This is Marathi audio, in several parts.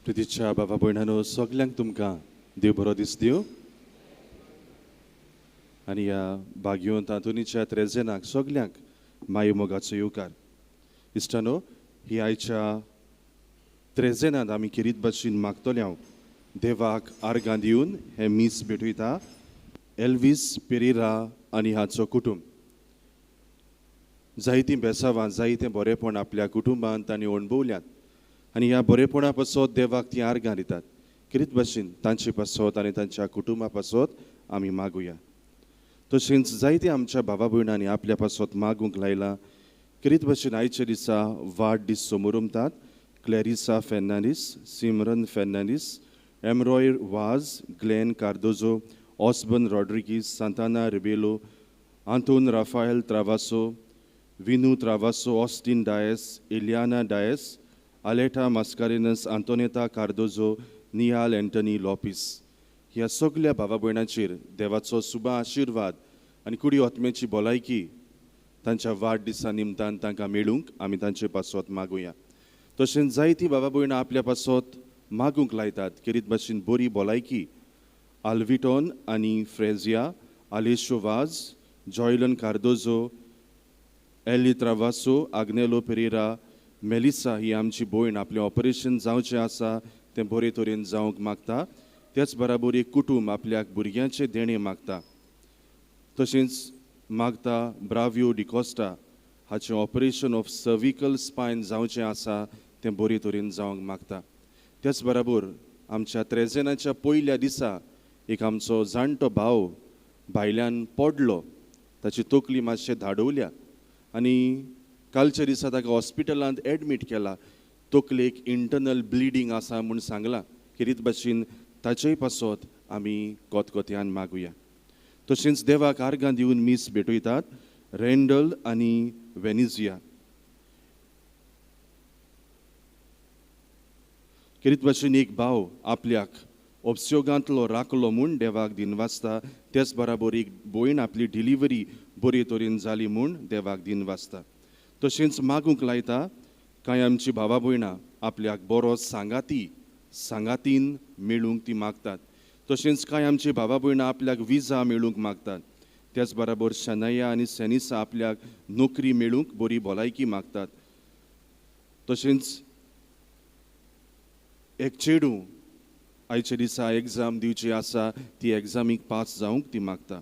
प्रितीच्या बाबा भयणानो सगल्यांक तुमकां देव बरो दीस दिवं आनी ह्या भाग्यो तांतुनीच्या त्रेजेनाक सगल्यांक माये मोगाचो येवकार. इश्टानो, ही आयच्या त्रेजेनांत आमी किरीत भाशेन मागतले हांव देवाक आर्गां दिवन हे मीस भेटयता एल्वीस पेरेरा आनी हाचो कुटुंब. जायतीं बेसावां जायतें बरेपण आपल्या कुटुंबांत तांणी अणभवल्यात आनी ह्या बरेपणा पासत देवाक ती आर्गां दितात. किरीत भाशेन तांचे पासत आनी तांच्या कुटुंबा पासत आमी मागुया. तशेंच जायते आमच्या भावा भयणांनी आपल्या पासत मागूंक लायला. किरीत भाशेन आयच्या दिसा वाडदीस समोर उमतात. क्लॅरिसा फेर्नांडीस, सिमरन फेर्नांडीस, एमरॉय वाज, ग्लेन कार्दोजो, ऑस्बन रॉड्रिगीस, सांताना रिबेलो, आंतोन राफाएल ट्रावासो, विनू ट्रावासो, ऑस्टिन डायस, एलियाना डायस, आलेटा मास्कारेनस, आंतोनेता कार्दोजो, निहाल एंटनी लॉपिस. ह्या सगळ्या भावा भयणांचेर देवाचो सुबा आशिर्वाद आनी कुडी आत्म्याची भलायकी तांच्या वाडदिसा निमतान तांकां मेळूंक आमी तांचे पासत मागुया. तशेंच जायतीं भावा भयणां आपल्या पासत मागूंक लायतात. किरीत भाशेन बरी भलायकी आल्विटॉन आनी फ्रेजिया, आलेशो वाज, जॉयलन कार्दोजो, एली ट्रावासो, आग्नेलो पेरेरा, मेलिसा ही आमची भयण आपलें ऑपरेशन जावचें आसा तें बरे तरेन जावंक मागता. त्याच बराबर एक कुटुंब आपल्याक भुरग्यांचे देणे मागता. तशेंच मागता ब्रावियो डिकोस्टा हाचें ऑपरेशन ऑफ सर्विकल स्पायन जावचें आसा तें बरे तरेन जावंक मागता. त्याच बराबर आमच्या त्रेजेनाच्या पयल्या दिसा एक आमचो जाणटो भाव भायल्यान पडलो, ताची तकली मातशें धाडवल्या आनी कालच्या दिसा ताका हॉस्पिटलांत एडमीट केला. तकलेक इंटरनल ब्लिडींग आसा म्हूण सांगलां. किरीत भाशेन ताचेय पासत आमी कोतकोत्यान मागुया. तशेंच देवाक आर्गां दिवन मीस भेटयतात रेंडल आनी वेनिजिया. किरीत भाशेन एक भाव आपल्याक उपसोगांतलो राखलो म्हूण देवाक दिनवासता. त्याच बराबर एक भयण आपली डिलिव्हरी बरे तरेन जाली म्हूण देवाक दिनवासता. तशेंच मागूंक लायता कांय आमची भावा भयणां आपल्याक बरो सांगातीन मेळूंक ती मागतात. तशेंच कांय आमची भावा भयणां आपल्याक विजा मेळूंक मागतात. त्याच बराबर शनाया आनी सेनिसा आपल्याक नोकरी मेळूंक बरी भलायकी मागतात. तशेंच एक चेडूं आयच्या दिसा एग्जाम दिवची आसा, ती एग्जामीक पास जावंक ती मागता.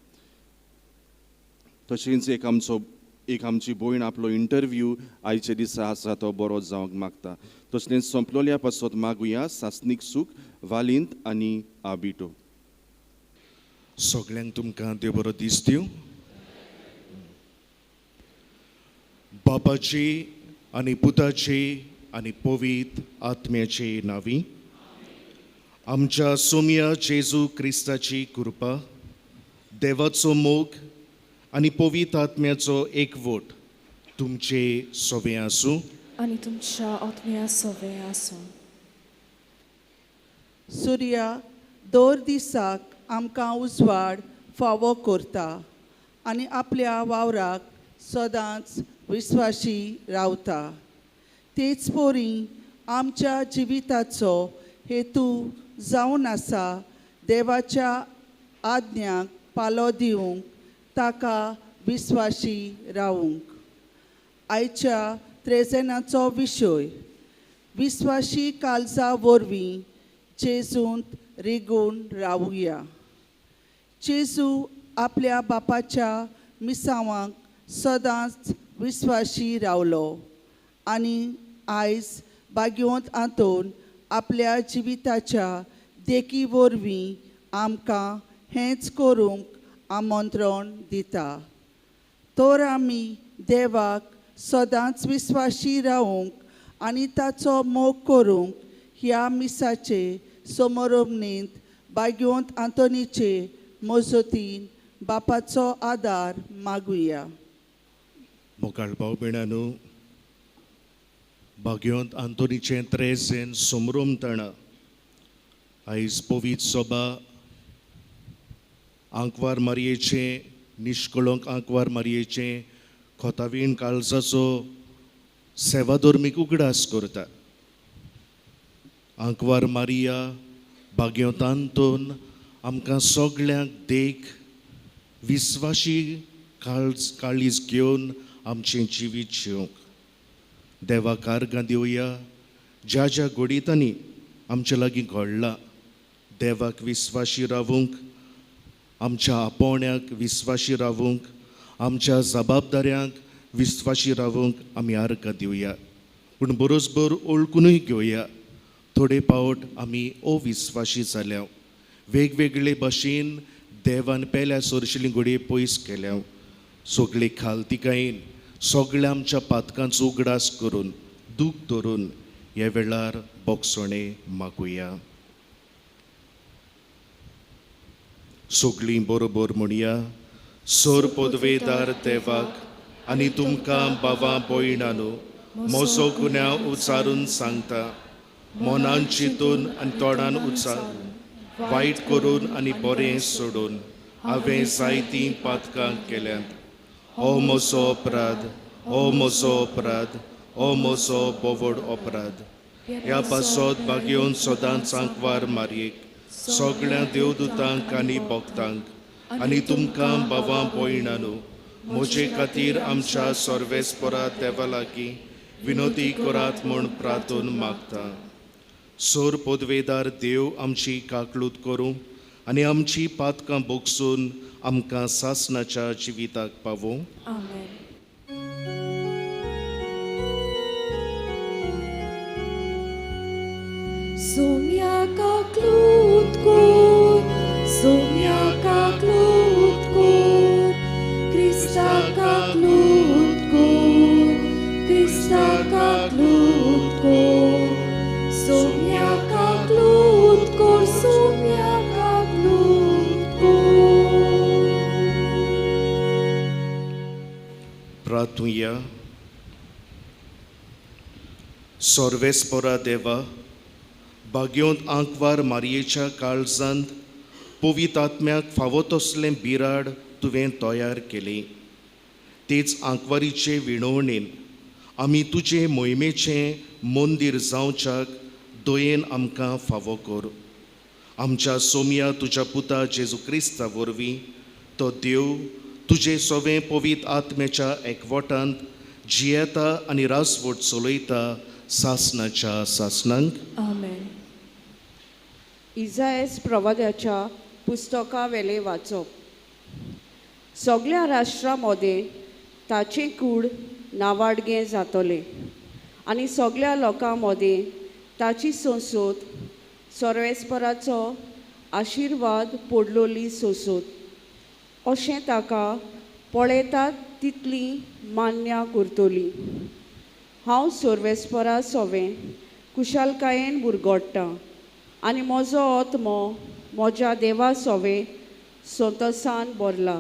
तशेंच एक आमची भयण आपलो इंटरव्यू आयच्या दिसा आसा तो बरो जावंक मागता. तशेंच सोंपलोल्या पासत मागुया सासनीक सूख, वालिंत आनी आबिटो. सगळ्यांक तुमकां देव बरो दीस दिवं. बापाची आनी पुताची आनी पवित आत्म्याची नांवी. आमच्या सोम्या जेजू क्रिस्ताची कृपा, देवाचो मोग आनी पवित आत्म्याचो एकवट तुमचे सोबे आसूं. आनी तुमच्या आत्म्या सवे आसूं. सूर्य दर दिसाक आमकां उजवाड फावो करता आनी आपल्या वावराक सदांच विस्वाशी रावता. तेच पोरी आमच्या जिविताचो हेतू जावन आसा देवाच्या आज्ञाक पालो दिवंक, ताका विस्वाशी रावंक. आयच्या त्रेजेनाचो विशय विस्वाशी काळजा वरवीं जेजूंत रिगून रावुया. जेजू आपल्या बापाच्या मिसावांक सदांच विस्वाशी रावलो आनी आयज बागवंत हातून आपल्या जिविताच्या देखी वरवीं आमकां हेंच करूंक आमंत्रण दिता. तर आमी देवाक सदांच विस्वाशी रावंक आनी ताचो मोग करूंक ह्या मिसाचे समारंभणेंत बागवंत आंतोनीचे मजतीन बापाचो आदार मागुया. मोगाळ भाव भयणांनो, बागवंत आंतोनीचें त्रेजेन समरंभताना आयज पवित्र सभा आंकवार मारयेचें, निश्कळंक आंकवार मारयेचें खोतावीण काळजाचो सेवाधर्मीक उगडास करता. आंकवार मारिया बागवंतांतून आमकां सगळ्यांक देख विस्वाशी काळीज घेवन आमचें जिवीत जिवंक. देवाक आर्गां दिवया ज्या ज्या घडीतांनी आमचे लागीं घडलां. देवाक विस्वाशी रावूंक, आमच्या आपोवण्याक विस्वाशी रावूंक, आमच्या जबाबदाऱ्यांक विस्वाशी रावूंक आमी आर्गां दिवया. पूण बरोसभर ओळखूनय घेवया थोडे पावट आमी अविस्वाशी जाल्या. वेगवेगळे भाशेन देवान पेल्या सोरशिल्लीं घडये पयस केल्या. सगळे खालतिकायेन सगळ्या आमच्या पातकांचो उगडास करून दूख धरून ह्या वेळार बोगसणे मागुया. सगळीं बरोबर म्हणया. सोर पदवेदार देवाक आनी तुमकां बाबा भयणांनो, म्हजो गुन्यांव उचारून सांगता. मनान चिंतून आनी तोंडान उचारून, वायट करून आनी बरें सोडून हांवें जायतीं पातकां केल्यांत. हो म्हजो अपराध, हो म्हजो अपराध, हो म्हजो बोवड अपराध. ह्या पासत बागेवन सदांच आंकवार मारयेक, सगळ्या देवदूतांक आनी भक्तांक आनी तुमकां बाबा भयणांनो, म्हजे खातीर आमच्या सर्वेस्परा देवा लागीं विनोदी करात म्हूण प्रार्थून मागता. सोर पदवेदार देव आमची काकलूत करूं आनी आमची पातकां बोगसून आमकां सासणाच्या जिविताक पावूं. आमेन. सोम्या काकलूत कोर, सोम्या काकलूत कोर, क्रिस्ता काकलूत कोर, क्रिस्ता काकलूत कोर. सोम्या काकलूत कोर, सोम्या काकलूत कोर. प्रार्थुया. सर्वेस्परा देवा, बागेवंत आंकवार मारयेच्या काळजांत पवित्र आत्म्याक फावो तसलें बिराड तुवें तयार केलें. तेच आंकवारीचे विणवणेन आमी तुजे मोहिमेचें मंदीर जावच्याक दयेन आमकां फावो कर. आमच्या सोम्या तुज्या पुता जेजू क्रिस्ता वरवीं तो देव तुजे सवें पवित्र आत्म्याच्या एकवटांत जियेता आनी रासवट चलयता सासणाच्या सासणांक. आमेन. इजायस प्रवाद्याच्या पुस्तका वेले वाचप. सगळ्या राष्ट्रां मदें ताचें कूड नावाडगें जातलें आनी सगळ्या लोकां मदें ताची संसद सर्वेस्पराचो आशिर्वाद पडलोली सोसोत. अशें ताका पळयतात तितली मान्य करतली. हांव सर्वेस्परा सोवें कुशालकायेन बुरगोडटां आनी म्हजो आत्मो म्हज्या देवा सोवें संतोसान भरला.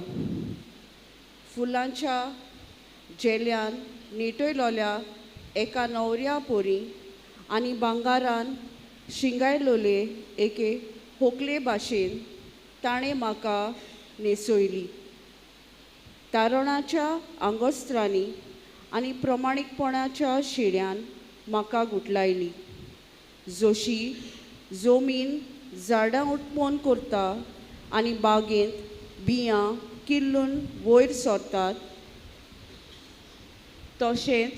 फुलांच्या जेल्यान न्हिटयलोल्या एका न्हवऱ्या पोरी आनी भांगारान शिंगायलोले एके होकले भाशेन ताणें म्हाका न्हेसयली. तारणाच्या आंगोस्त्रांनी आनी प्रमाणीकपणाच्या शिड्यान म्हाका गुटलायली. जशी जमीन झाडां उठमोन करता आनी बागेंत बियां किल्लून वयर सरतात, तशेंच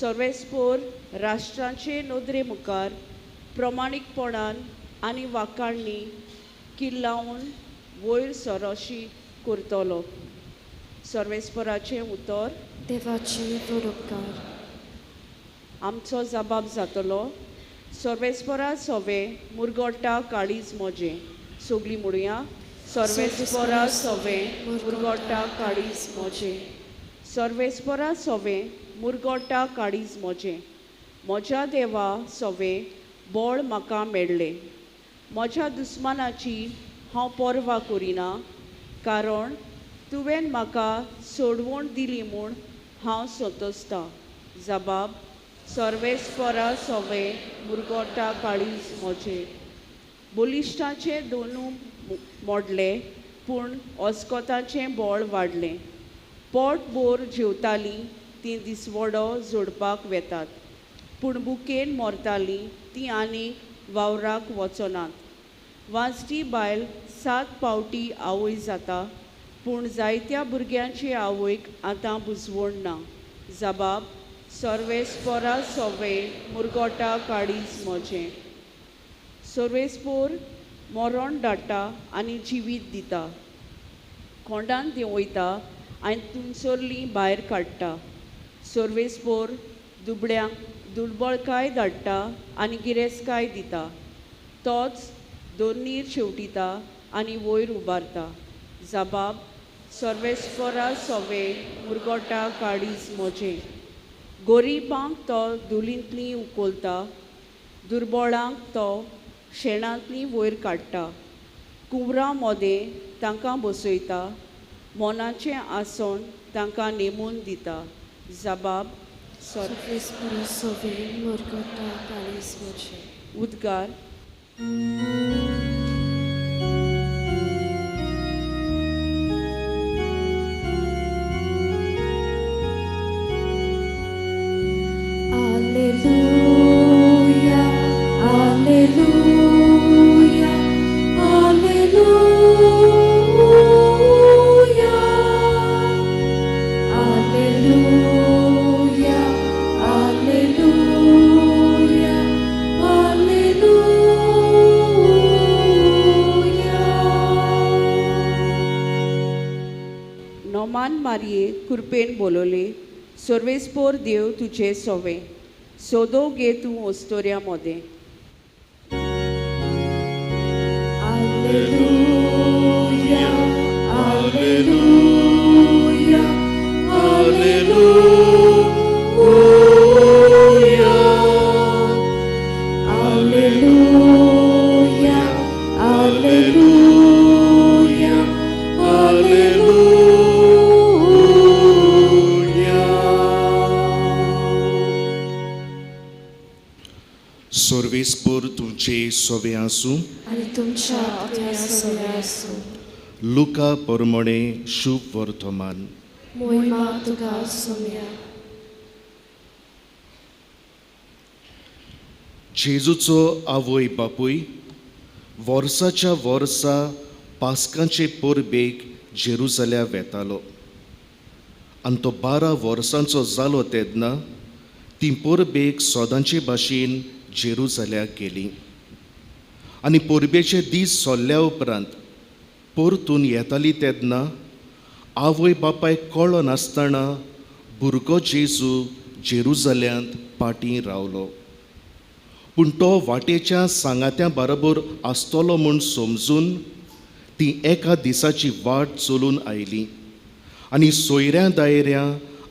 सर्वेस्पोर राष्ट्रांचे नदरे मुखार प्रमाणीकपणान आनी वाखाणणी किल्लावन वयर सरोशी करतलो. सर्वेस्पराचें उतर. देवाची बरोबकार. आमचो जबाब जातलो. सर्वेस्परा सवे मुरगोटा काळीज मोजे. सगळीं म्हणुया. सर्वेस्परा सवे मुरगोटा काळीज मोजे. सर्वेस्परा सवे मुरगोटा काळीज मोजे. म्हज्या देवा सवे बळ म्हाका मेळ्ळें. म्हज्या दुस्मानाची हांव पर्वा करिना, कारण तुवें म्हाका सोडवण दिली म्हूण हांव संतोसतां. जबाब. सर्वेस्परा सवे मुरगोटा काळीज मोजे. बलिश्टांचे दोनू मोडले, पूण ऑस्कोताचें बळ वाडलें. पोट बोर जेवतालीं तीं दिसवडो जोडपाक वेतात, पूण बुकेन मोरतालीं तीं आनीक वावराक वचनात. वाजटी बायल 7 पावटी आवय जाता, पूण जायत्या भुरग्यांचे आवयक आतां बुजवण ना. जबाब. सर्वेस्परा सवे मुरगोटा काळीज मोजे. सर्वेस्पोर मरण धाडटा आनी जिवीत दिता. खोंडान देंवयता आनी तुमसोरलीं भायर काडटा. सर्वेस्पोर दुबळ्यांक दुर्बळकाय धाडटा आनी गिरेस्तकाय दिता. तोच दोनीर शेवटिता आनी वयर उबारता. जबाब. सर्वेस्परा सवे मुरगोटा काळीज मोजे. गोरिबांक तो धुलींतलीं उखलता, दुर्बळांक तो शेणांतलीं वयर काडटा. कुंवरां मोदें तांकां बसयता, मोनाचें आसन तांकां नेमून दिता. जबाब. सर्वेस्परा सवे मुरगोटा काळीज मोजे. उद्गार. Alleluia, alleluia, alleluia, alleluia, alleluia, alleluia. Noman मारये कृपेन बोलोले. सर्वेस्पोर देव तुझे सोवे. सोदो गे तूं ओस्तोऱ्या मोदें. Alleluia, alleluia, alleluia, alleluia, alleluia, सर्वेस्पोर तुमचे सोवे आसूं. आनी तुमच्या आत्म्या सवे आसूं. लुका परमणे शुभ वर्तमान. मोहिमा तुका सोम्या. जेजूचो आवय बापूय वर्साच्या वर्सा पास्कांचे परबेक जेरुसल्या वेतालो. आनी तो 12 वर्सांचो जालो तेन्ना ती परबेक सोदांचे भाशेन जेरुसल्याक गेली. आनी परबेचे दीस सोल्ल्या उपरांत परतून येताली तेन्ना आवय बापायक कळ्ळो नासतना भुरगो जेजू जेरुसल्यांत पाटी रावलो. पूण तो वाटेच्या सांगात्या बरोबर आसतलो म्हूण समजून ती एका दिसाची वाट चलून आयली आनी सोयऱ्या दायऱ्यां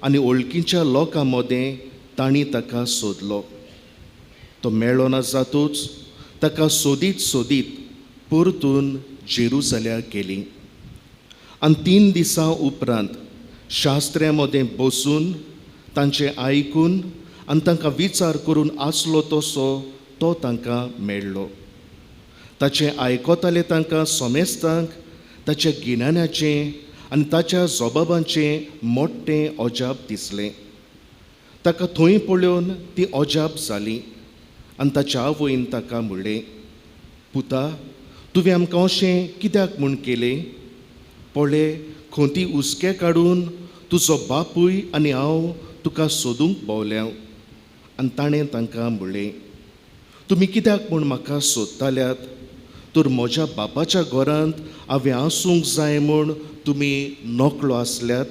आनी वळखीच्या लोकां मदें तांणी ताका सोदलो. तो मेळ्ळो ना जातूच ताका सोदीत सोदीत परतून जेरुसल्याक गेली. आनी 3 दिसां उपरांत शास्त्र्यामध्ये बसून तांचे आयकून आनी तांकां विचार करून आसलो तसो तो तांकां मेळ्ळो. ताचे आयकताले तांकां सोमेस्तांक ताच्या गिन्यान्याचें आनी ताच्या जबाबांचें मोठ्ठें अजाप दिसलें. ताका थंय पळोवन ती अजाप जाली आनी ताच्या आवयन ताका म्हणलें, पुता, तुवें आमकां अशें कित्याक म्हूण केलें? पळय, खोंती उस्के काडून तुजो बापूय आनी हांव तुका सोदूंक भोंवल्या. आनी ताणें तांकां म्हणलें, तुमी कित्याक म्हूण म्हाका सोदताल्यात? तर म्हज्या बापाच्या घरांत हांवें आसूंक जाय म्हूण तुमी नकळो आसल्यात.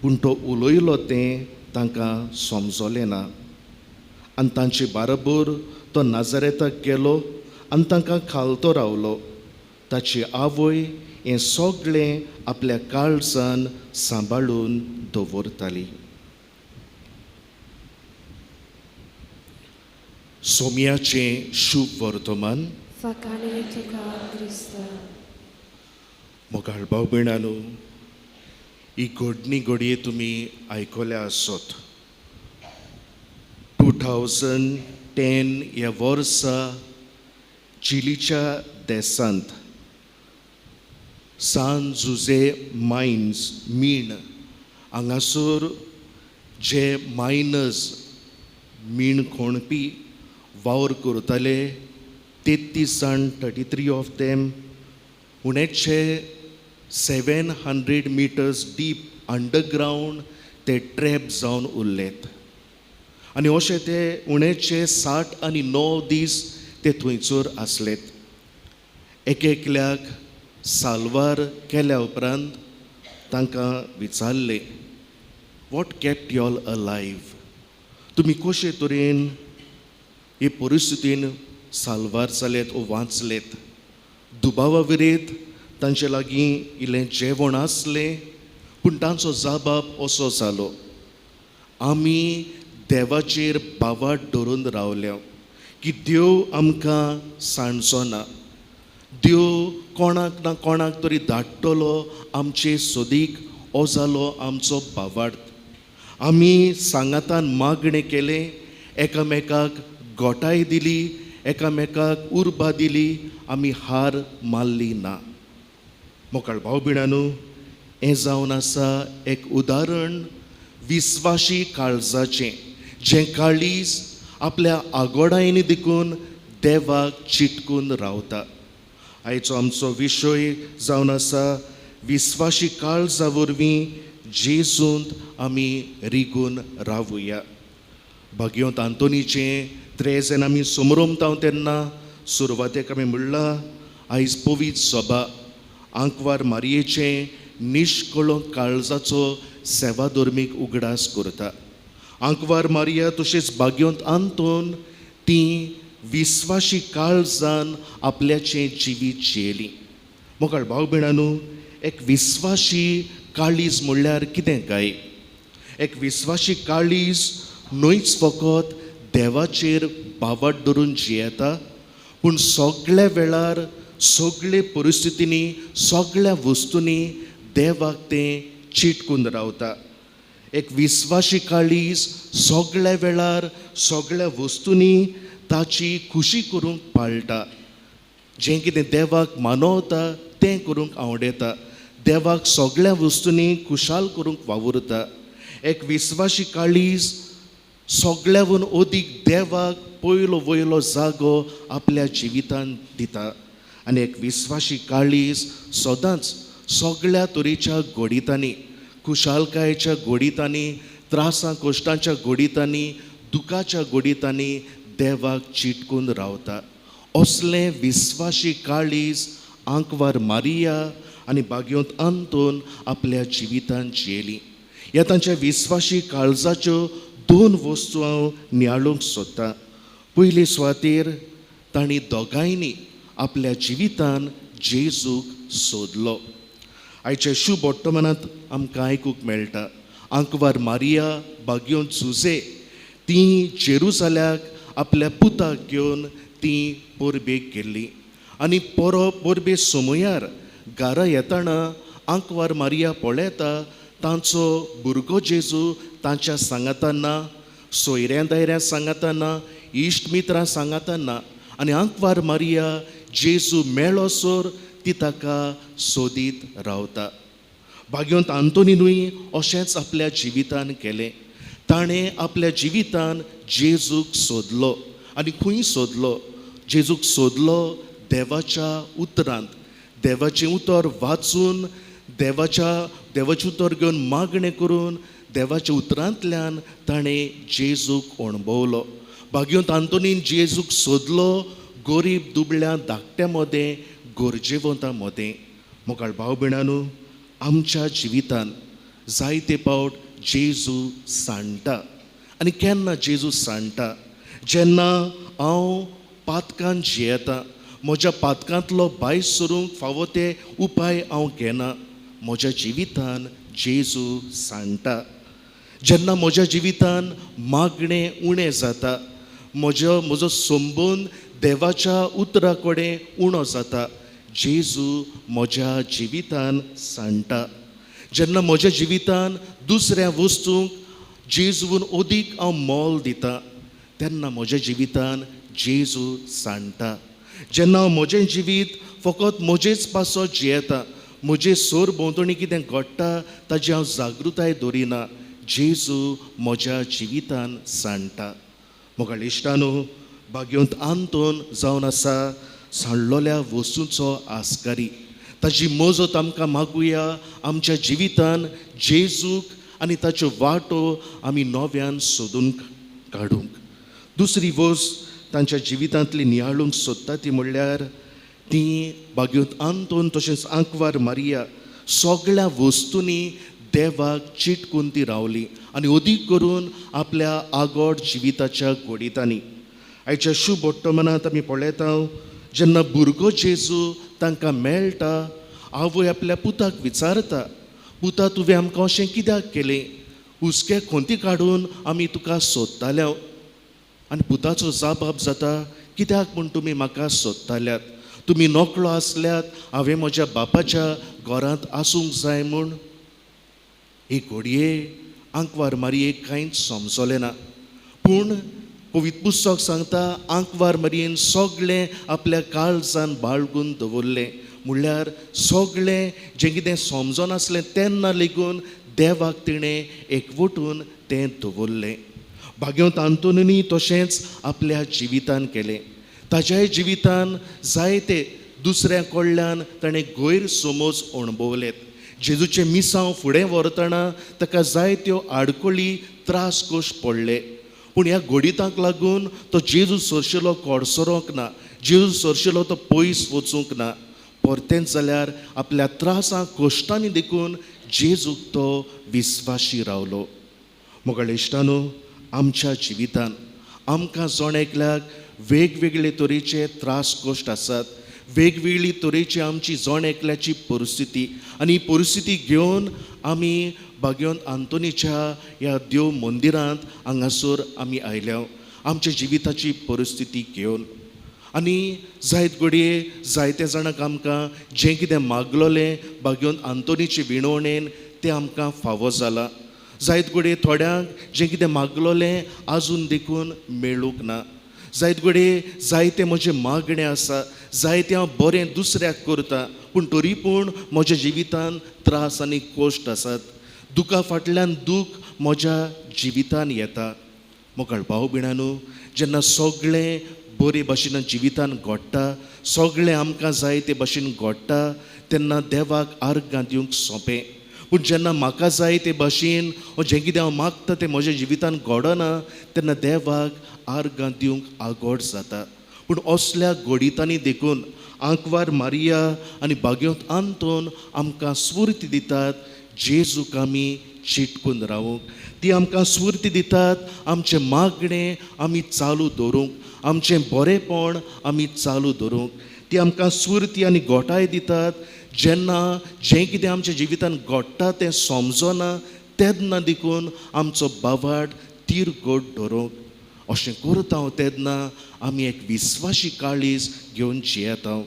पूण तो उलयलो तें तांकां समजलें ना. आनी तांचे बाराबर तो नाजारेताक गेलो आनी तांकां खालतो रावलो. ताची आवय हें सगळें आपल्या काळजान सांबाळून दवरताली. सोमयाचें शुभ वर्तमान. Fakane tuka Krista. मोगाळ भाव भयणांनो, ही घडये तुमी आयकल्या आसत. 2010 ह्या वर्सा चिलीच्या देसांत सान जुजे मायन्स मीण हांगासर जे मायनर्स मीण खणपी वावर करताले 33 ऑफ देम उणेचशे 700 मिटर्स डीप अंडरग्रावंड ते ट्रॅप जावन उरलेत. आनी अशें ते उणेचशे 69 दीस ते थंयसर आसलेत. एकल्याक साल्वार केल्या उपरांत तांकां विचारलें, वॉट केप्ट यू ऑल अलायव्ह? तुमी कशे तरेन हे परिस्थितीन साल्वार जालेत वो वाचलेत? दुबावा विरेत तांचे लागीं इल्लें जेवण आसलें, पूण तांचो जबाब असो जालो, आमी देवाचेर बावाट धरून रावल्या की देव आमकां सांडचो ना. देव कोणाक ना कोणाक तरी धाडटलो आमचे सोदीक, हो जालो आमचो बावाट. आमी सांगातान मागणें केलें, एकामेकाक गोटाय दिली, एकामेकाक उर्बा दिली, आमी हार मारली ना. मोकाळ भाव भयणांनो, हें जावन आसा एक उदाहरण विस्वाशी काळजाचें, जें काळीज आपल्या आगोडायनी देखून देवाक चिटकून रावता. आयचो आमचो विशय जावन आसा विस्वाशी काळजा वरवीं जेजूंत आमी रिगून रावुया. भगवंत आंतोनीचें 3 आमी समरोमता तेन्ना सुरवातेक आमी म्हणलां, आयज पवित्र सभा आंकवार मारयेचें निश्कळो काळजाचो सेवा धर्मीक उगडास करता. आंकवार मारिया तशेंच भाग्यवंत आंतोन ती विस्वाशी काळजान आपल्याचें जिवीत जियेली. मोकाळ भाव भयणांनो, एक विस्वाशी काळीज म्हणल्यार कितें काय? एक विस्वाशी काळीज न्हयच फकत देवाचेर बावाट धरून जियेता, पूण सगळ्या वेळार सगळे परिस्थितींनी सगळ्या वस्तूंनी देवाक तें चिटकून रावता. एक विस्वाशी काळीज सगळ्या वेळार सगळ्या वस्तूंनी ताची खुशी करूंक पाळटा. जें कितें देवाक मानवता तें करूंक आवडटा. देवाक सगळ्या वस्तूंनी खुशाल करूंक वावुरता. एक विस्वाशी काळीज सगळ्याहून अदीक देवाक पयलो वयलो जागो आपल्या जिवितांत दिता. आनी एक विस्वाशी काळीज सदांच सगळ्या तरेच्या घोडितांनी, खुशालकायेच्या घोडितांनी, त्रासां कश्टांच्या घोडितांनी, दुखाच्या घोडितांनी देवाक चिटकून रावता. असलें विस्वाशी काळीज आंकवार मारिया आनी भाग्यवंत आंतोन आपल्या जिवितांत जियेली. ह्या तांच्या विस्वाशी काळजाच्यो 2 वस्तू हांव नियाळूंक सोदतां. पयले सुवातेर तांणी दोगांयनी आपल्या जिवितांत जेजूक सोदलो. आयच्या शुभ वर्तमानांत आमकां आयकूंक मेळटा, आंकवार मारिया भाग्यवंत जुजे ती जेरुसाल्याक आपल्या पुताक घेवन ती परबेक गेल्ली. आनी परबे समयार घरा येताना आंकवार मारिया पळयता तांचो भुरगो जेजू तांच्या सांगाताना, सोयऱ्या दायऱ्या सांगाताना, इश्ट मित्रां सांगाताना आनी आंकवार मारिया जेजू मेळ्ळो सोर ती ताका सोदीत रावता. भाग्यवंत आंतोनीनूय अशेंच आपल्या जिवितान केलें. ताणें आपल्या जिवितान जेजूक सोदलो. आनी खंय सोदलो? जेजूक सोदलो देवाच्या उतरांत. देवाचें उतर वाचून, देवाचें उतर घेवन मागणें करून, देवाच्या उतरांतल्यान ताणें जेजूक अणभवलो. भाग्यवंत आंतोनीन जेजूक सोदलो गरीब दुबळ्या धाकट्या मदें, गरजेवंता मदें. मोगाळ भाव भयणांनो, आमच्या जिवितान जायते पावट जेजू सांडटा. आनी केन्ना जेजू सांडटा? जेन्ना हांव पातकान जियेतां, म्हज्या पातकांतलो भायर सरूंक फावो ते उपाय हांव घेना, म्हज्या जिवितान जेजू सांडटा. जेन्ना म्हज्या जिवितान मागणें उणें जाता, म्हजो संबंद देवाच्या उतरा कडेन उणो जाता, जेजू म्हज्या जिवितान सांडटा. जेन्ना म्हज्या जिवितान दुसऱ्या वस्तूंक जेजून ओदीक हांव मोल दितां, तेन्ना म्हज्या जिवितान जेजू सांडटा. जेन्ना हांव म्हजें जिवीत फकत म्हजेच पासो जियेतां, म्हजे सोर भोंवतणी कितें घडटा ताची हांव जागृताय दवरिना, जेजू म्हज्या जिवितान सांडटा. मोगाळ इश्टानो, भाग्यवंत आंतोन जावन आसा सांडलोल्या वस्तूंचो आस्कारी. ताची मजत आमकां मागुया आमच्या जिवितान जेजूक आनी ताच्यो वाटो आमी नव्यान सोदून काडूंक. दुसरी वस्त तांच्या जिवितांतली नियाळूंक सोदता ती म्हणल्यार ती भाग्यवंत आंतोन तशेंच आंकवार मारिया सगळ्या वस्तूंनी देवाक चिटकून ती रावली आनी अदीक करून आपल्या आगोड जिविताच्या घोडीतांनी. आयच्या शुभ वर्तमानांत आमी पळयता जेन्ना भुरगो जेजू तांकां मेळटा, आवय आपल्या पुताक विचारता, पुता तुवें आमकां अशें कित्याक केलें? हुस्के खोंती काडून आमी तुका सोदताले. आनी पुताचो जाबाब जाता, कित्याक म्हूण तुमी म्हाका सोदताल्यात? तुमी नोकळो आसल्यात हांवें म्हज्या बापाच्या घरांत आसूंक जाय म्हूण. ही घोडये आंकवार मारयेक कांयच समजलें ना. पूण पवित्र पुस्तक सांगता आंकवार मारयेन सगळें आपल्या काळजान बाळगून दवरलें. म्हणल्यार सगळें जें कितें समजनासलें तेन्ना लेगून देवाक तिणें एकवटून तें दवरलें. भाग्यवंत आंतोनीनूय तशेंच आपल्या जिवितान केलें. ताच्याय जिवितान जायते दुसऱ्या कडल्यान ताणें गैरसमज अणभवलेत. जेजूचें मिसांव फुडें व्हरतना ताका जायत्यो आडखळी त्रास कश्ट पडले. पूण ह्या घोडितांक लागून तो जेजू सरशिलो कोडसरोंक ना, जेजू सरशिलो तो पयस वचूंक ना. परतेंच जाल्यार आपल्या त्रासां कश्टांनी देखून जेजूक तो विस्वाशी रावलो. मोगाळ इश्टानो, आमच्या जिवितान आमकां जण एकल्याक वेगवेगळे तरेचे त्रास कश्ट आसात, वेगवेगळी तरेची आमची जण एकल्याची परिस्थिती. आनी ही परिस्थिती घेवन आमी भाग्यवंत आंतोनीच्या ह्या देव मंदिरांत हांगासर आमी आयल्या आमच्या जिविताची परिस्थिती घेवन. आनी जायत घडये जायत्या जाणांक आमकां जें कितें मागलोलें भाग्यवंत आंतोनीचे विणवणेन तें आमकां फावो जालां. जायत घडये थोड्यांक जें कितें मागलोलें आजून देखून मेळूंक ना. जायत घडये जायते म्हजे मागणे आसा, जायते हांव बरें दुसऱ्याक करता, पूण तरी पूण म्हज्या जिवितान त्रास आनी कश्ट आसात. दुखा फाटल्यान दूख म्हज्या जिवितान येता. मोगाळ भाव भयणांनो, जेन्ना सगळें बरे भाशेन जिवितान घडटा, सगळें आमकां जाय ते भाशेन घडटा, तेन्ना देवाक आर्गां दिवंक सोंपें. पूण जेन्ना म्हाका जाय ते भाशेन जें कितें हांव मागता तें म्हज्या जिवितान घडना, तेन्ना देवाक आर्गां दिवंक आगोड जाता. पूण असल्या घोडितांनी देखून आंकवार मारिया आनी भाग्यवंत आंतोन आमकां स्फूर्ती दितात जेजूक आमी चिटकून रावूंक. ती आमकां स्फूर्ती दितात आमचें मागणें आमी चालू दवरूंक, आमचें बरेंपण आमी चालू दवरूंक. ती आमकां स्फूर्ती आनी घोटाय दितात जेन्ना जें कितें आमच्या जिवितान घडटा तें समजना तेन्ना देखून आमचो बावाड तीरगोट दवरूंक. अशें करता हांव तेन्ना आमी एक विस्वाशी काळीज घेवन जियेता.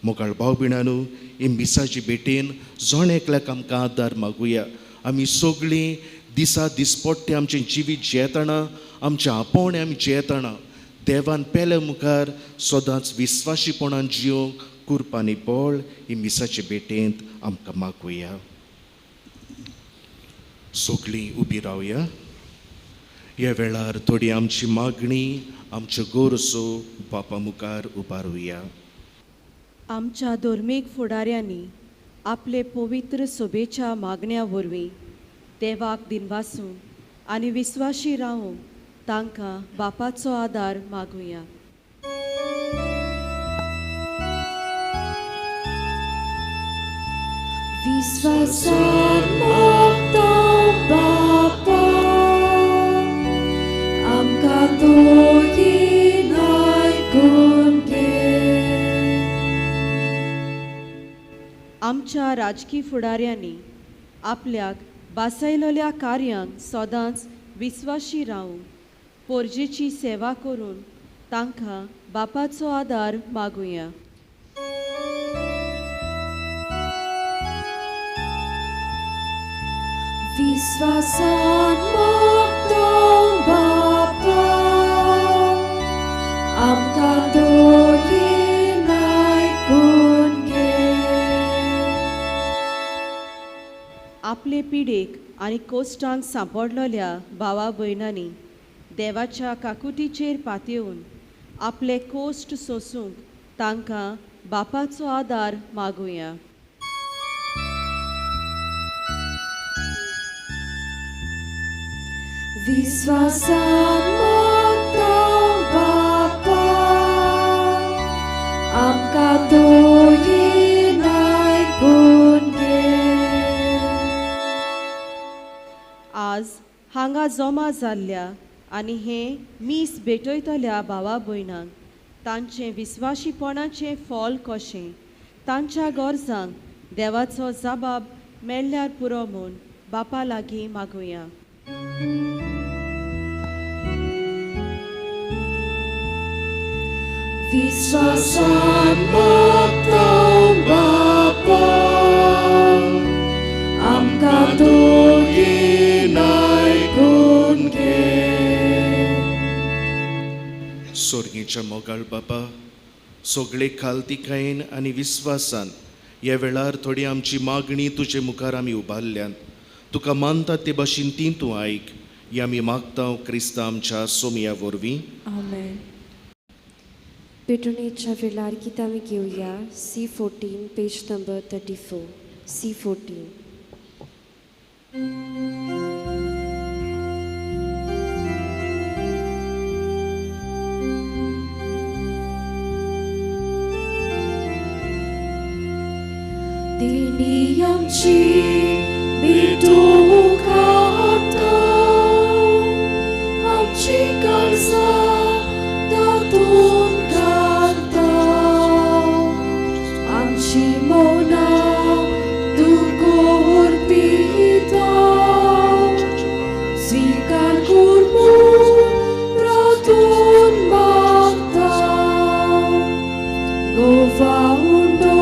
मोगाळ भाव भयणांनो, हे मिसाची भेटेन जण एकल्याक आमकां आदार मागुया. आमी सगळीं दिसा दिसपट्टे आमचें जिवीत जेतना आमचें आपोवणें आमी जेतना देवान पेले मुखार सदांच विस्वाशीपणान जियोंक कुरपानी बळ ही मिसाचे भेटेंत आमकां मागुया. सगळीं उबी रावया. ह्या वेळार थोडी आमची मागणी आमच्यो गोरसो बापा मुखार उबारुया. आमच्या धर्मीक फुडाऱ्यांनी आपले पवित्र सोबेच्या मागण्या वरवीं देवाक दिनवासून आनी विस्वाशी रावूंक तांकां बापाचो आदार मागुया. विश्वासात मागता बापा आमकां दोयीन आयकून घे. आमच्या राजकी फुडाऱ्यांनी आपल्याक बासयलेल्या कार्यांक सदांच विस्वाशी रावूंक पोरजेची सेवा करून तांकां बापाचो आदार मागुया. विश्वासात मागता बापा आमकां दोयीन आयकून घे. आपले पिडेक आनी कोश्टांक सांपडलेल्या भावा भयणांनी देवाच्या काकुटीचेर पातयेवन आपले कोश्ट सोसूंक तांकां बापाचो आदार मागुया. विश्वासात मागता बापा आमकां दोयीन आयकून घे. आज हांगा जमा जाल्ल्या आनी हे मीस भेटयतल्या भावा भयणांक तांचें विस्वाशीपणाचें फळ कशें तांच्या गरजांक देवाचो जबाब मेळ्ळ्यार पुरो म्हूण बापा लागीं मागुया. विश्वासात मागता बापा आमकां दोयीन आयकून घे. स्वर्गीच्या मोगाळ बाबा सगळे खालतिकायेन आनी विस्वासान ह्या वेळार थोडी आमची मागणी तुजे मुखार आमी उबारल्यान तुका मानता ते भाशेन ती तूं आयक ही आमी मागता क्रिस्ता आमच्या सोमया वरवीं. आमेन. पेटोनेच्या वेळार कितें आमी घेवया. C14 page number 34. C14. देणी आमची भेटूंक आता आमची काळजां तातूंत घालता. आमची मौनां दुकोर पिता स्वीकार कर म्हूण प्रार्थून मागता. गोवाउंडो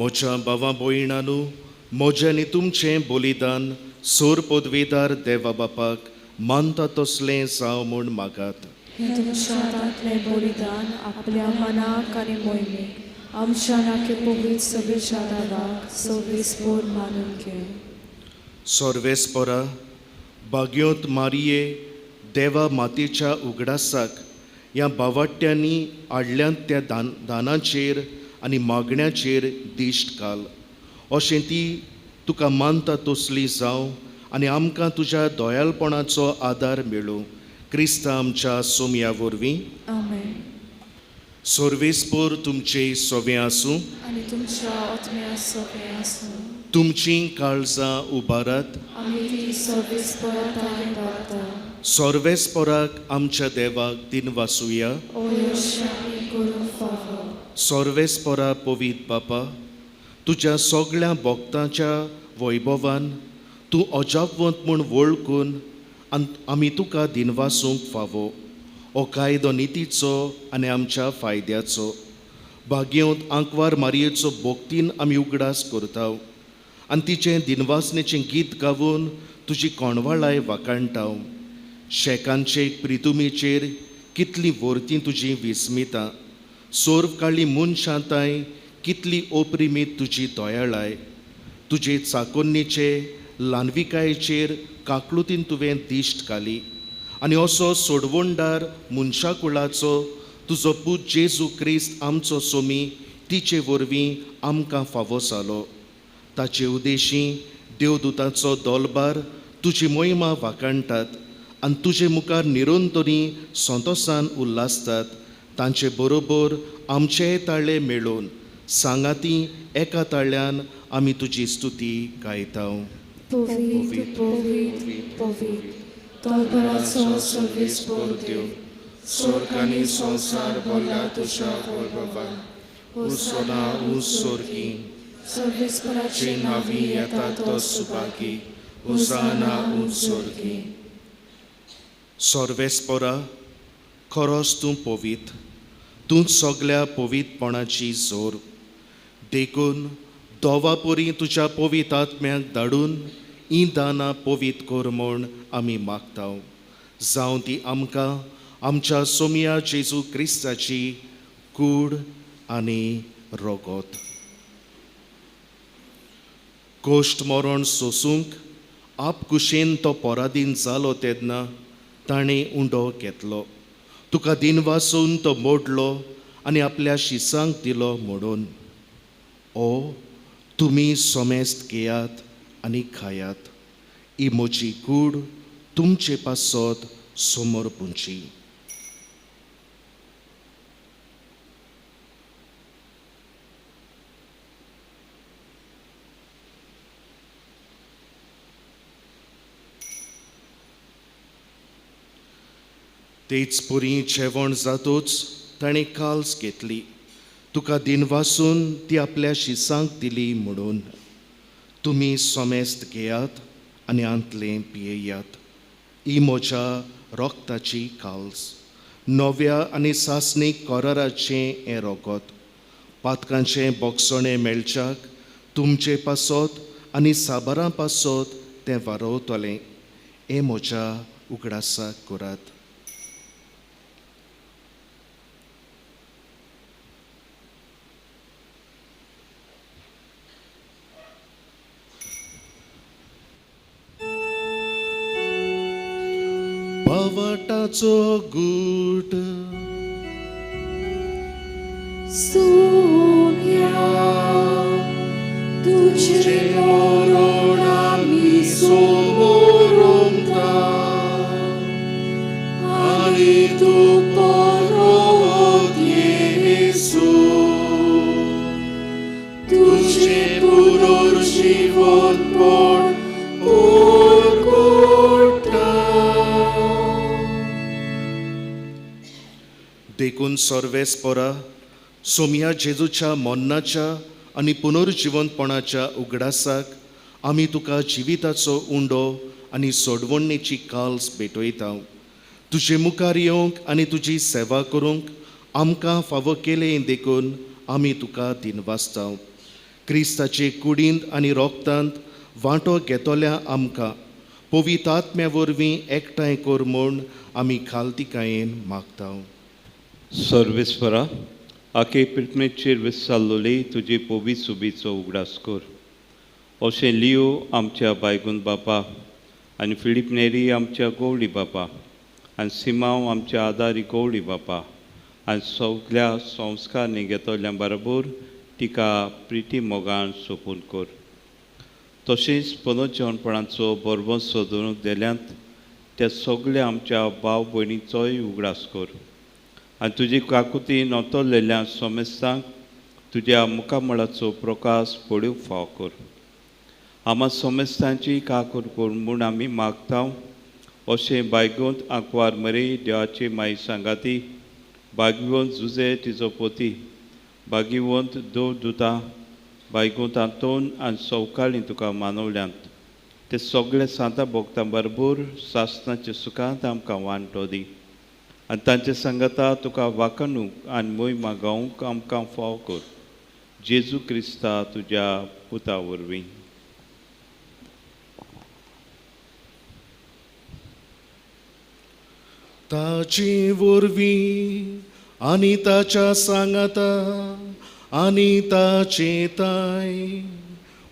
मोच्या भावा भयणांनो म्हजें आनी तुमचें बलिदान सोर पदवेदार देवा बापाक मानता तसलें जावं म्हूण मागात. हे तुमच्या हातांतलें बलिदान आपल्या मनाक आनी मोहिमेक आमच्या नाके पवित्र सभेच्या दाराक सवेस्पोर मानून घे. सर्वेस्परा भाग्योत मारिये देवा मातेच्या उगडासाक ह्या बावाट्यांनी आडल्यान त्या दानाचेर आनी मागण्याचेर दिश्ट घाल, अशें ती तुका मानता तसली जावं आनी आमकां तुज्या दयाळपणाचो आदार मेळूं. क्रिस्ता आमच्या सोमया वरवीं. आमेन. सर्वेस्पर तुमचे सोवे आसूं. आनी तुमच्या आत्म्या सोबे आसूं. तुमचीं काळजां उबारात. आमी ती सर्वेस्पराताय बाळगता. सर्वेस्पराक आमच्या देवाक दिनवासुया. ओ यशामी करूं फावो. सर्वेस्परा पवित बापा, तुज्या सगळ्या भक्तांच्या वैभवान तूं अजापवंत म्हूण वळखून आमी तुका दिनवासूंक फावो. हो कायदो नितीचो आनी आमच्या फायद्याचो. भाग्यवंत आंकवार मारयेचो भोक्तीन आमी उगडास करताव आनी तिचें दिनवासनेचें गीत गावून तुजी कोणवाळाय वाकाणटाव. शेकांचे प्रितुमेचेर कितली वर्तीं तुजी विस्मितां. सोर्व काळी मनशांताय कितली ओप्रिमीत तुजी दयाळाय. तुजे चाकोन्नीचे ल्हानविकायेचेर काकळुतीन तुवें दिश्ट घाली आनी असो सोडवणदार मनशा कुळाचो तुजो पूत जेजू क्रिस्त आमचो सोमी तिचे वरवीं आमकां फावो जालो. ताचे उदेशीं देवदूतांचो दोलबार तुजी मोहिमा वाकाणटात आनी तुजे मुखार निरंतरी संतोसान उल्हासतात. तांचे बरोबर आमचेय ताळे मेळून सांगाती एका ताळ्यान आमी तुजी स्तुती गायताव. पवित्र पवित्र पवित्र दोलबराचो सर्वेस्पर देव, स्वर्ग आनी संवसार भरला तुज्या वैभवान. हुसोना हुसोर्गी सर्वेस्पराची नावी येता तो सुभागी. हुसाना हुसोर्गी. सर्वेस्परा, खरोच तूं पवित्र. तूं सगळ्या पवित्रपणाची जोर. देखून दोवापोरी तुज्या पवित्र आत्म्याक धाडून ही दानां पवित्र कर म्हूण आमी मागताव. जावं ती आमकां आमच्या सोमया जेजू क्रिस्ताची कूड आनी रोगोत. कोश्ट मरण सोसूंक आपकुशेन तो पराधीन जालो तेन्ना ताणें उंडो घेतलो. तुका दिनवासून तो मोडलो आनी आपल्या शिसांक दिलो म्हणून. ओ तुमी सोमेस्त घेयात आनी खायात. ही म्हजी कूड तुमचे पासत समोर पुंची. तेच पुरी जेवण जातूच ताणें काल्स घेतली. तुका दिनवासून ती आपल्या शिसांक दिली म्हणून. तुमी सोमेस्त घेयात आनी आंतलें पियेयात. ही म्हज्या रोगताची काल्स. नव्या आनी सासणीक कराराचें हें रोगोत. पातकांचें बोगसणें मेळच्याक तुमचे पासत आनी साबारां पासत तें वारोवतलें. हें म्हज्या उगडासाक करात. बावाटाचो गूट. सोम्या तुझे मरण आमी समोरंता आनी तू परत येसू. तुझे पुनर्जीवनपण देखून सर्वेस्परा, सोमया जेजूच्या मरणाच्या आनी पुनर्जीवनपणाच्या उगडासाक आमी तुका जिविताचो उंडो आनी सोडवणेची काल्स भेटयता. तुजे मुखार येवंक आनी तुजी सेवा करूंक आमकां फावो केलें देखून आमी तुका दिनवासताव. क्रिस्ताचे कुडींत आनी रोगतांत वांटो घेतल्या आमकां पवित्र आत्म्या वरवीं एकठांय कर म्हूण आमी खालतिकायेन मागताव. सर्वेस्परा, आखे पिटमेचेर विस्साल्लोले तुजे पवित्र सुबेचो उगडास कर. अशें लियो आमच्या बायगून बापा आनी फिलीप नेरी आमच्या गोवळी बापा आनी सिमांव आमच्या आदारी कोवळी बापा आनी सगल्या संस्कार निगेतल्या बरोबर तिका प्रिती मोगान सोपून कर. तशेंच पुनर्जेवणपणाचो बरोबर सोदून दिल्यांत त्या सगल्या आमच्या भाव भयणीचोय उगडास कर. आनी तुजी काकुती नोतरलेल्या सोमेस्तांक तुज्या मुखामळाचो प्रकाश पळोवंक फाव कर. आम्हा सोमेस्तांची काकूर कोर म्हूण आमी मागता. अशें बायगोंत आंकवार मरे देवाची माई सांगाती, भाग्यवंत जुजे तिजो पोती, भाग्यवंत दोव दुता, बायगोंत आंतोन आनी सवकाळी तुका मानवल्यांत. ते सगळे सांता भोगतां बरोबर सासणाच्या सुखांत आमकां वांटो दी. आनी तांचे सांगता तुका वाखणूक आनी मोहिमा गावंक आमकां फाव कर. जेजू क्रिस्ता तुज्या पुता वरवीं. ताची वरवीं आनी ताच्या सांगाता आनी ताचे ताय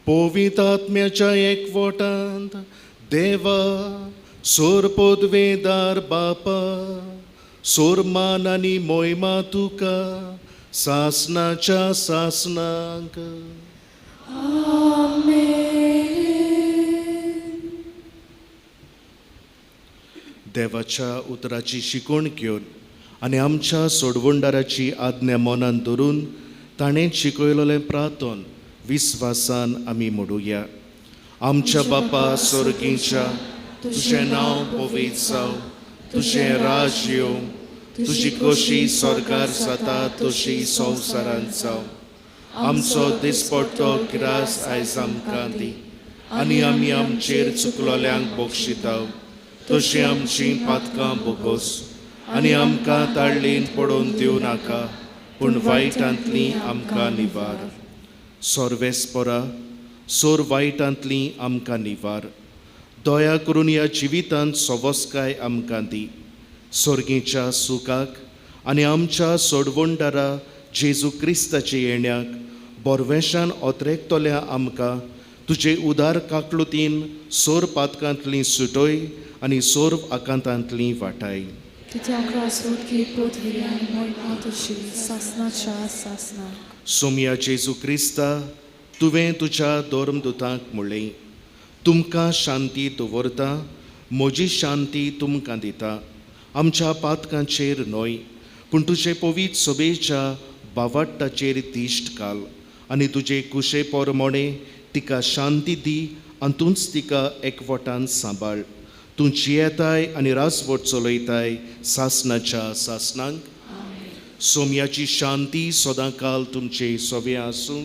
पवित्र आत्म्याच्या एकवटांत देवा सोर पदवेदार बापा सोर मान आनी मोहिमा तुका सासणाच्या सासणांक. देवाच्या उतराची शिकवण घेवन आनी आमच्या सोडवणदाराची आज्ञा मनान धरून ताणें शिकयलोलें प्रार्थन विस्वासान आमी म्हणुया. आमच्या बापा स्वर्गीच्या तुजें नांव पवित्र जावं, तुजें राज येवं, तुजी कशी स्वर्गार जाता तशी संवसारांत जावं. आमचो दिसपट्टो गिरास आयज आमकां दी आनी आमी आमचेर चुकलोल्यांक बक्षिता तशी आमची पातकां बोगोस आनी आमकां ताळ्ळेन पडोवन दिवं नाका पूण वायटांतली आमकां निवार. सोर्वेस्परा सोर वायटांतली आमकां निवार. दया करून ह्या जिवितांत सवस्काय आमकां दी. स्वर्गीच्या सुखाक आनी आमच्या सोडवणदारा जेजू क्रिस्ताचे येण्याक बोरवेशान ओतरेकतोल्या आमकां तुजे उदार काकलुतीन सोर पातकांतली सुटोय आनी सोर आकांतांतली वाटाय. तुज्या क्रासोदकी पृथ्वी आनी मोहिमा तुजी सासणाच्या सासणाक. सोम्या जेजू क्रिस्ता तुवें तुज्या धर्मदुतांक म्हणलें, तुमकां शांती दवरता, म्हजी शांती तुमकां दिता. आमच्या पातकांचेर न्हय पूण तुजे पवित्र सभेच्या बावाटाचेर दिश्ट घाल आनी तुजे कुशे पोरमोणे तिका शांती दी आनी तूंच तिका एकवटान सांबाळ. तूं जियेताय आनी रासवट चलयताय सासणाच्या सासणांक. सोम्याची शांती सदांकाल तुमचे सोबे आसूं.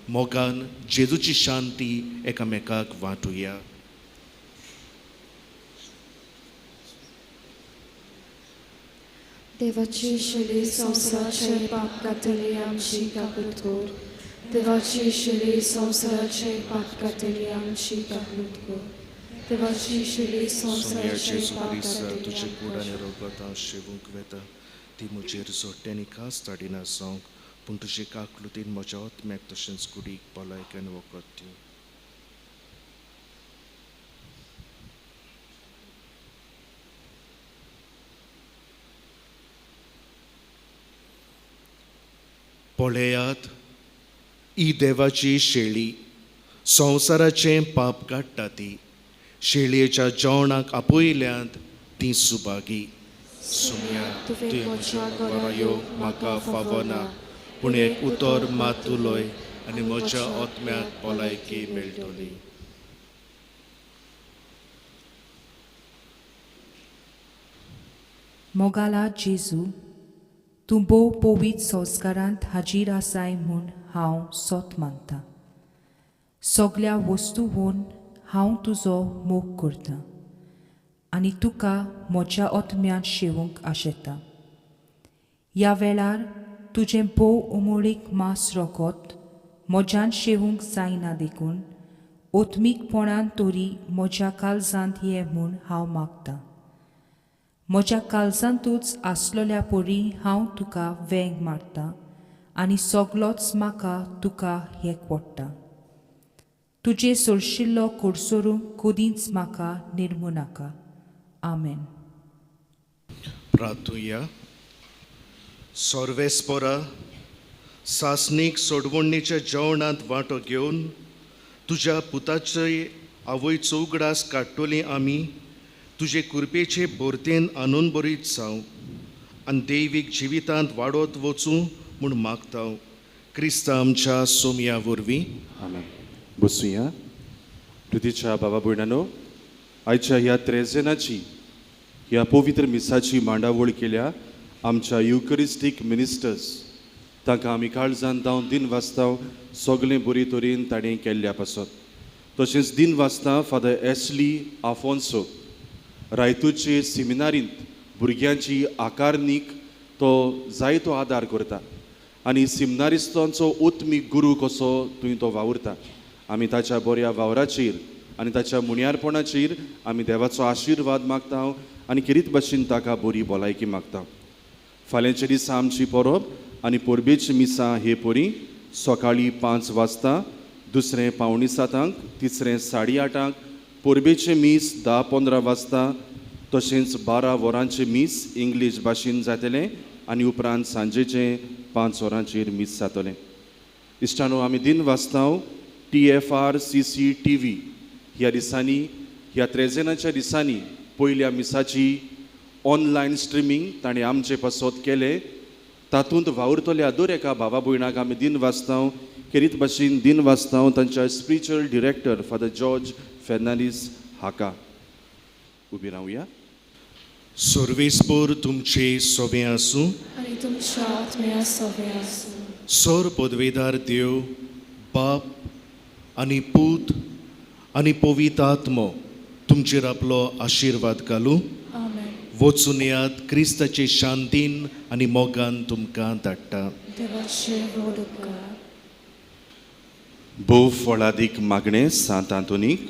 मोगान जेजूची शांती एकामेकाक वांटुया. देवाची शिली संवसाराचे पाप कातली आमची काकूत कर. देवाची शिली संवसाराचे पाप कातली आमची काकूत कर. देवाची शिली सोम्या संवसाराचे जेजू पाप क्रिस्ता कातली तुजे आमची कुडाने रोगता शेवूंक वेता ती म्हजेर जोड्यांनी कास ताडिना जावंक पूण तुजे काकलुतीन म्हज्या आत्म्याक तशेंच कुडीक भलायकेन वखद दिवं. पळयात ही देवाची शेळी संवसाराचें पाप काडटा ती. शेळयेच्या जेवणाक आपयल्यांत ती सुभागी. सोम्या तुवें म्हज्या घरा येवंक म्हाका फावो ना पूण एक उतर मात उलय आनी म्हज्या आत्म्याक भलायकी मेळटली. मोगाला जेजू, तूं भोव पवित्र संस्कारांत हाजीर आसाय म्हूण हांव सोत मानतां. सगल्या वस्तूंवन हांव तुजो मोग करतां आनी तुका म्हज्या आत्म्यान शेवूंक आशेतां. ह्या वेळार तुजें भोव उमळीक मास रोगोत म्हज्यान शेवूंक जायना देखून ओत्मीकपणान तरी म्हज्या काळजांत ये म्हूण हांव मागतां. म्हज्या काळजांतूच आसलोल्या परी हांव तुका वेंग मारतां आनी सगलोच म्हाका तुका एकवडटा. तुजे सोडशिल्लो कोडसोरू कोदींच म्हाका निर्मू नाका. आमेन. प्रार्थुया. सर्वेस्परा सासणीक सोडवणीच्या जेवणांत वांटो घेवन तुज्या पुताचे आवयचो उगडास काडटोली आमी तुजे कृपेचे बोरतेन आनून बरीत जावं आनी दैवीक जिवितांत वाडत वचूं म्हूण मागता. क्रिस्ता आमच्या सोमया वरवीं. आमेन. बसूया. प्रितीच्या बाबा भयणानो, आयच्या ह्या त्रेजेनाची ह्या पवित्र मिसाची मांडावळ केल्या आमच्या युकरिस्टीक मिनिस्टर्स तांकां आमी काळजान दावन दिन वाचताव सगळें बरे तरेन ताणें केल्ल्या पासत. तशेंच दिन वाचता फादर एसली आफोन्सो रायतूचे सेमिनारींत भुरग्यांची आकारणीक तो जायतो आदार करता आनी सेमिनारिस्तांचो उत्मीक गुरू कसो थंय तो वावुरता. आमी ताच्या बऱ्या वावराचेर आनी ताच्या मुण्यारपणाचेर आमी देवाचो आशिर्वाद मागता आनी खेरीत भाशेन ताका बरी भलायकी मागता. फाल्यांच्या दिसा आमची परब आनी परबेची मिसां हे परी सकाळीं 5 वाजता, दुसरें 6:45, तिसरें 8:30, परबेचें मीस 10:15 वाजता, तशेंच 12 वरांचें मीस इंग्लीश भाशेन जातलें आनी उपरांत सांजेचें 5 वरांचेर मीस जातलें. इश्टानो, आमी दिन वाचताव TFR CCTV ह्या दिसांनी, ह्या त्रेजेनाच्या दिसांनी पयल्या मिसाची ऑनलायन स्ट्रिमींग ताणें आमचे पासत केलें. तातूंत वावुरतल्या दर एका भावा भयणाक आमी दिन वाचताव. खेरीत भाशेन दिन वाचताव तांच्या spiritual director father George Fernandes हाका. उबी रावया. सर्वेस्पर तुमचे सोबे आसूं. आनी तुमच्या आत्म्या सोबे आसूं. सोर पदवेदार देव, बाप आनी पूत आनी पवित्र आत्मो तुमचेर आपलो आशिर्वाद घालूं. आमेन. वचून यात क्रिस्ताचे शांतीन आनी मोगान तुमकां धाडटा. देवाचे व्हड उपकार. भोव फळादीक मागणें सांत आंतोनीक.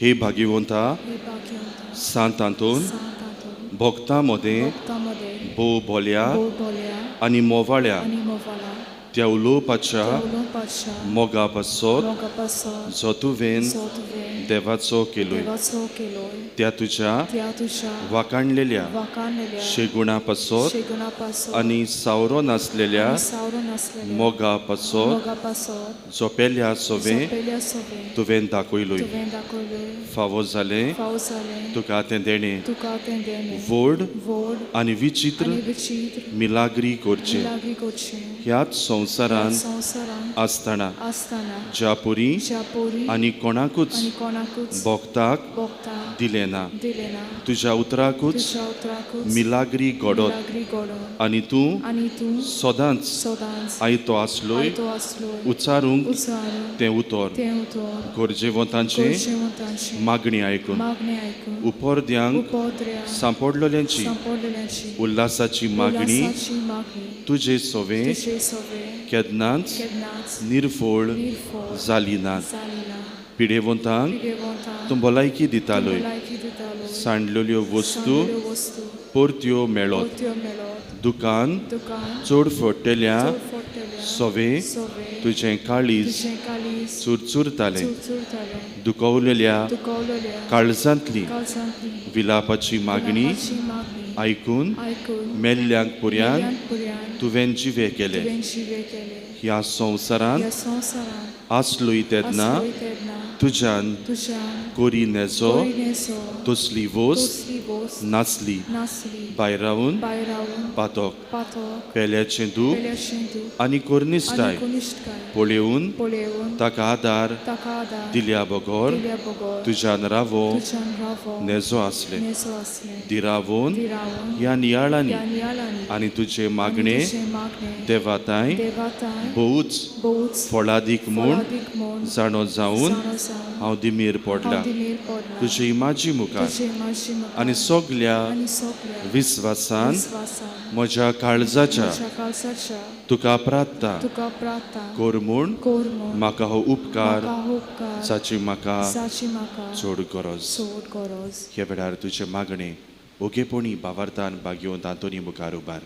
हे भाग्यवंता हे भाग्यवंत सांत आंतोन, सांत आंतोन भक्तां मदें भक्तांमध्ये भोव बोल्या भोव बोल्या आनी मोवाळ्या आनी मोवाला त्या उलोवपाच्या उलोवपाच्या मोगा पासत मोगा पासत जो तुवें तुवें देवाचो केलोय देवाचो केलोय त्या तुज्या त्या तुज्या वाकाणलेल्या वाकाणलेल्या शेगुणा पासत शेगुणा पासत आनी सावरो नासलेल्या सावरो नासलेल्या मोगा पासत मोगा पासत जोपेल्या सोवे पेल्या सोबे तुवें दाखयलोय. तुवें दाखयलोय. फावो जालें फाव जालें तुका तें देणें तुका तें देणें व्हड व्हड आनी विचित्र आनी विचित्र मिलाग्री करचें. लागीं करचें. ह्याच संवसारांत संवसारांत आसतना आसतना ज्या पोरी ज्या पोरी आनी कोणाकूच आनी कोणाकूच भोगताक भोगता दिलें ना. दिलें ना. तुज्या उतराकूच तुज्या उतराकूच मिलाग्री घडोत लागीं घडोवन आनी तूं आनी तूं सदांच सदांच आयतो आसलोय आयतो आसलोय उचारूंक उचारून तें उतर तें उतर गरजेवंतांचे गोरजेवंतांची मागणी आयकून मागणी आयकून उपर्द्यांक उपोद्र्या सांपडलेल्यांची सांपडलेल्याची उल्हासाची मागणी उल्हासाची मागणी तुजे सोवे तुजे सोबे केन्नाच केन्नाच निर्फोळ निर्फोळ जाली नात. जाली ना. पिडेवंतांक पिडेवंतांक तूं भलायकी दितालोय. भलायकी दितालोय. सांडलेल्यो वस्तू सांडलेल्यो वस्तू परत्यो मेळत. पोत्यो मेळत. दुकान दुकान चड फडटेल्या चड फडटेल्या सोवे सोबे तुजें काळीज तुजें काळीज चुरचुरतालें. चुरचुरतालें. दुखवलेल्या दुखवलेल्या काळजांतली काळजांतली विलापाची मागणी विलापाची मागणी आयकून आयकून मेल्ल्यांक पुर्यान पुर्यान तुवें जिवे केले. तुवें जिवे केले. ह्या संवसारांत ह्या संवसारांत आसलोय तेन्ना आसलोय तेन्ना तुज्यान तुज्यान कोरी नेजो कोयणेचो तसली वस्त तसली वस्त नासली. नासली. भायर रावून भायर रावून पातोक पातोक पेल्याचें दूख पेल्याचें दूख आनी कोर्निस्ताय आनी कनिश्टकाय पळेवून पळेवून ताका आदार ताका आदार दिल्या बगोर दिल्या बगोर तुज्यान रावो तुज्यान रावो नेजो आसले. नेजो आसलें. दिरावून दिरावून ह्या नियाळांनी ह्या नियाळांनी आनी तुजे मागणे तुजें मागणें देवाताय देवाताय भोवूच बोच फळादीक म्हूण फळादीक म्हूण जाणो जावन जाणो जावन हांव दिमेर पडला. हांव दिमेर पडला. तुजे इमाजी मुखार तुजे माजी मुखार आनी सगल्या आनी सगळ्या विस्वासान विस्वासान म्हज्या काळजाच्या म्हज्या काळजाच्या तुका प्रार्थना तुका प्रार्थना कोर म्हूण कोर म्हूण म्हाका हो उपकार म्हाका हो उपकार जाची म्हाका जाची म्हाका चड गरज. चड गरज. ह्या वेळार तुजे मागणे ओगेपणी भावार्थान भाग्यवंत आंतोनी मुखार उबार.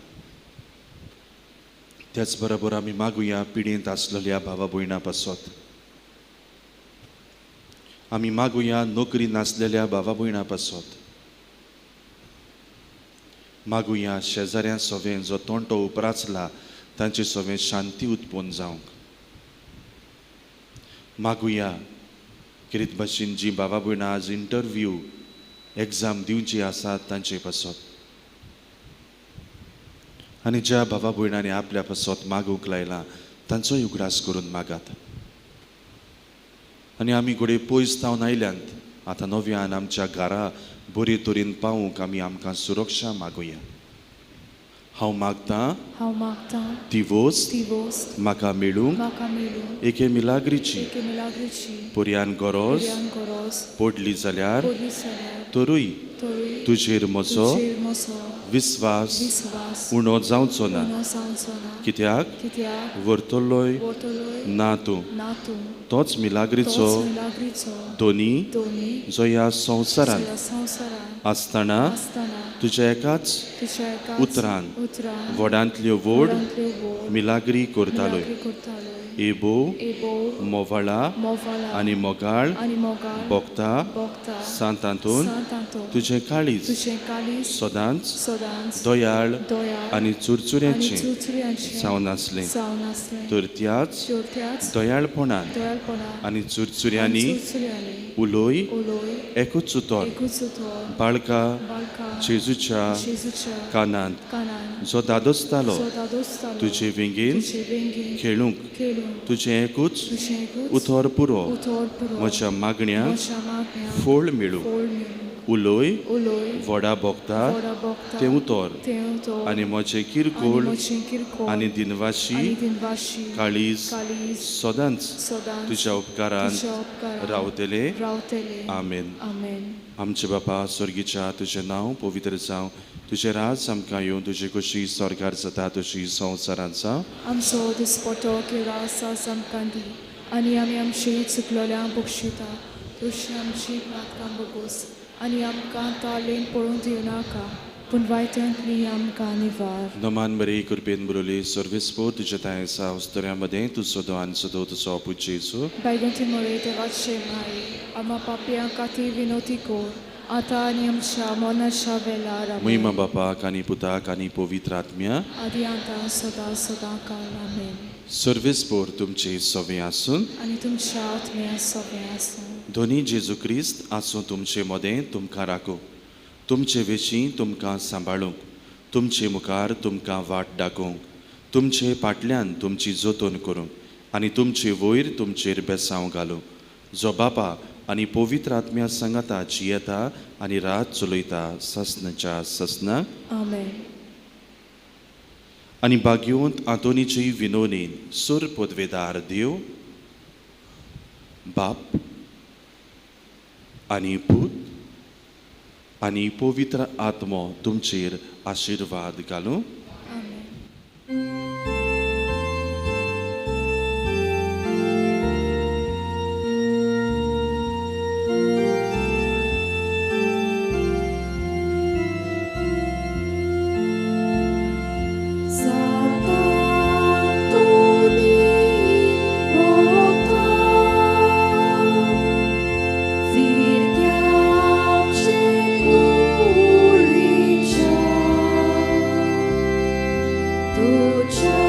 त्याच बरोबर आमी मागुया पिडेंत आसलेल्या भावा भयणां पासत. आमी मागुया नोकरी नासलेल्या भावा भयणां पासत. मागुया शेजाऱ्या सोवें जो तोंटो उपराचला तांचे सोवें शांती उत्पन्न जावंक. मागुया कितें भाशेन जीं भावा भयणां आज इंटरव्यू एग्जाम दिवची आसात तांचे पासत. आनी ज्या भावा भयणांनी आपल्या पासत मागूंक लायला तांचोय उगडास करून मागात. आनी आमी घोडे पयस जावन आयल्यांत आतां नव्यान आमच्या घरा बरे तरेन पावूंक आमी आमकां सुरक्षा मागुया. हांव मागतां हांव मागतां ती वस्त ती वस्त म्हाका मेळूंक म्हाका मेळूंक एके मिलाग्रीची एके मिलाग्रीची पर्यान गरज पर्यान गरज पडली जाल्यार पडली जाल्यार तरूय तरी तुजेर म्हजो तुजेर म्हजो विस्वास विस्वास उणो जावचो ना. उणो जावचो ना. कित्याक कित्याक व्हरतलोय वतलोय ना तूं. ना तूं तोच मिलाग्रीचो तोच मिलाग्रीचो दोनी दोनी जो ह्या संवसारांत ह्या संवसारांत आसतना आसतना तुज्या एकाच तुज्या एकाच उतरान उतरान व्हडांतल्यो व्हड व्हडांतल्यो व्हड मिलाग्री करतालोय. मिलाग्री करतालोय. एबो एबो मोवाळा मोवाला आनी मोगाळ आनी मोगाळ भोगता भोगता सांतांतून सांतांतून तुजें काळीज तुजें काळीज सदांच सदांच दोयाळ दोयाळ आनी आनी चुरचुऱ्याचें चुरचुऱ्यांचें जावन आसलें. जावन आसलें. तर त्याच त्याच दोयाळपणान दोयाळपणान आनी चुरचुऱ्यांनी चुरचुऱ्यांनी उलोय उलोय एकूच उतर एकूच उतर बाळका बाळका जेजूच्या जेजूच्या कानांत कानान जो दादोसतालो जो दादोसतालो तुजे वेंगेन तुजे वेंगेन खेळूंक खेळून तुजें एकूच तुजें एकूच उतर पुरो उतर पुरो म्हज्या मागण्यांक म्हज्या मागण्यांक फोळ मेळूं. फोळ मेळूं. उलोय उलोय व्हडा भोगता व्हडा भोगता तें उतर तें उतर आनी म्हजें आनी किरकोळ म्हजें किरकोळ आनी दिनवाशी आनी दिनवाशी काळीज काळीज सदांच सदांच तुज्या उपकारान तुज्या उपकारान रावतले. रावतले. आमेन. आमेन. आमचे बापा स्वर्गीच्या तुजें नांव पवित्र जावं. तुजें राज आमकां येवं. तुजी कशी स्वर्गार जाता तशी संवसारांत जावं. आमचो दिसपटो किंवा आसा आमकां दी आनी आमी आमची चुकलोल्यांक बक्षिता तशी आमची नाटकां बगोस आनी आमकां तालेन पळोवन दिवं नाका पूण वायट्यांतली आमकां निवार. नमान बरे कृपेन बरोली सर्वेस्पो तुज्या तायेसा उस्तोऱ्यामध्ये तूं सोदो आनी सोदो तुजो पूज जेजू. बैगंती मोरे देवाचे माई आमा पापयां खातीर विनोती कोर आतां आनी आमच्या मोनाच्या वेळार. आमेन. महिमा बापाक आनी पुताक आनी पवित्र आत्म्या आदी आतां सदां सदां काल. आमेन. सर्वेस्पोर तुमचे सोवे आसून आनी तुमच्या आत्म्या सगळें आसूं. दोनी जेजू क्रिस्त आसूं तुमचे मोदें तुमकां राखूं. तुमचे वेशीं तुमकां सांबाळूंक. तुमचे मुखार तुमकां वाट दाखोवंक. तुमचे फाटल्यान तुमची जतन करूंक आनी तुमचे वयर तुमचेर बेसांव घालूंक. जो बापा आनी पवित्र आत्म्या सांगाता जियेता आनी रात चलयता ससनाच्या ससनाक. आमेन. आनी भाग्यवंत आंतोनीची विनोनेन सुर पदवेदार देव बाप आनी पूत आनी पवित्र आत्मो तुमचेर आशिर्वाद घालूं. आमेन. Tuja